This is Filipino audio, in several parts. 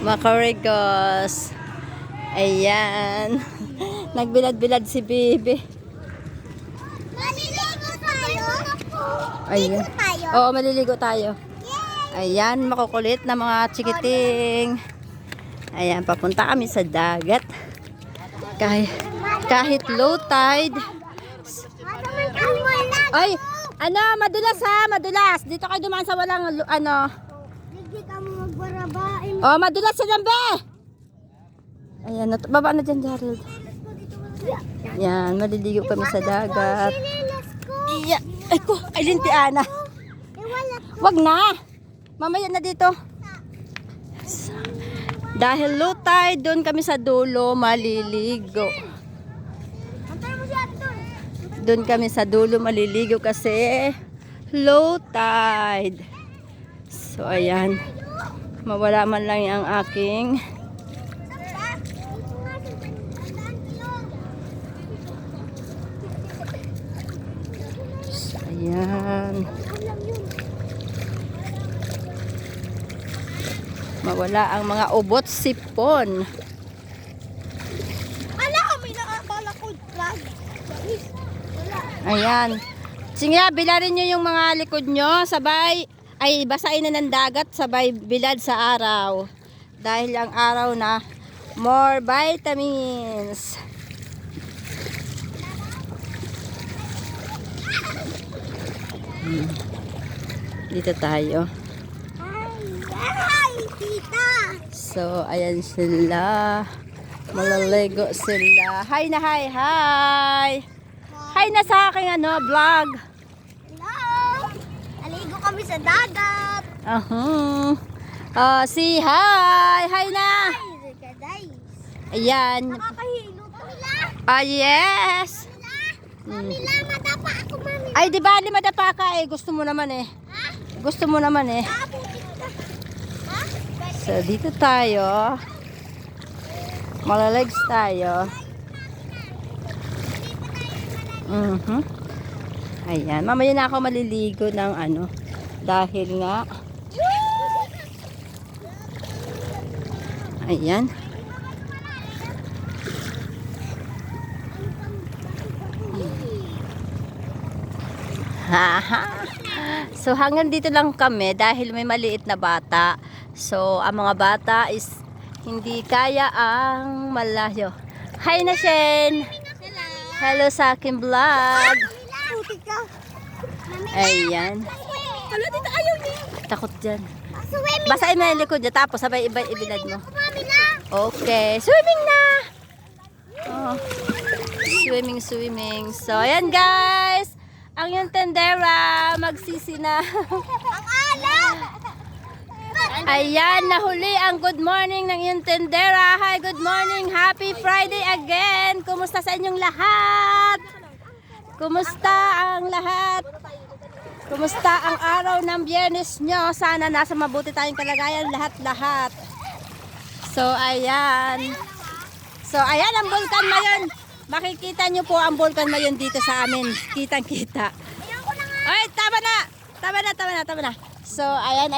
Makarigos. Ayan. Nagbilad-bilad si Bibi. Maliligo tayo. Ayan. Tayo. Oo, maliligo tayo. Ayan, makukulit na mga chikiting. Ayan, papunta kami sa dagat. Kahit low tide. Ay, ano, madulas ha, madulas. Dito kayo dumaan sa walang, ano. Hindi ka mo magbarabain. Oh, madulas sa lambe. Ayan, baba na dyan, Gerald. Ayan, maliligo kami sa dagat. Iya, ay ko, ay lintiana. Wag na. Mamaya na dito. Dahil low tide, doon kami sa dulo maliligo. Doon kami sa dulo maliligo kasi low tide. So ayan, mawala man lang ang aking ayan, mawala ang mga ubot sipon. Ala, may nakabala ko drag. Ayan. Sige, bilarin nyo yung mga likod nyo. Sabay, ay basahin na ng dagat. Sabay bilad sa araw. Dahil ang araw na more vitamins. Dito tayo. Ay, tita. So, ayan sila. Malaligo sila. Hi na, hi, hi. Hi na sa aking vlog. Hello. Aligo kami sa dagat. Si hi. Hi na. Ay, guys. Ayan. Nakakahilo to. Yes. Mamila, madapa ako, mami. Ay, di ba madapa ka eh. Gusto mo naman eh. Gusto mo naman eh. So, dito tayo. Malalegs tayo. Ayan. Mamaya na ako maliligo ng dahil nga. Ayan. So hanggang dito lang kami dahil may maliit na bata. So ang mga bata is hindi kaya ang malayo. Hi na Shen. Hello sa aking vlog. Ayan. Hello, dito ayaw niya. Takot dyan. Swimming. Basahin mo yung likod dyan tapos sabay ibilad mo. Mamila. Okay. Swimming na. Oh. Swimming. So ayan guys. Ang yung tendera magsisi na. Ang alak. Ayan, nahuli ang good morning ng yung tendera. Hi, good morning. Happy Friday again. Kumusta sa inyong lahat? Kumusta ang lahat? Kumusta ang araw ng Biyernes nyo? Sana nasa mabuti tayong kalagayan lahat-lahat. So, ayan. So, ayan ang Vulcan Mayon. Makikita nyo po ang Vulcan Mayon dito sa amin. Kitang-kita. Ay, tama na. So, ayan.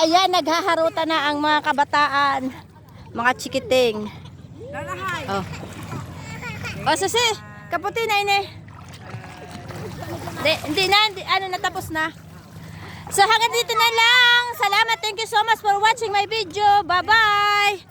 Ayan, naghaharutan na ang mga kabataan. Mga chikiting. Oh. Oh, susi. Kaputi na ini. Hindi na, natapos na. So, hanggang dito na lang. Salamat, thank you so much for watching my video. Bye-bye.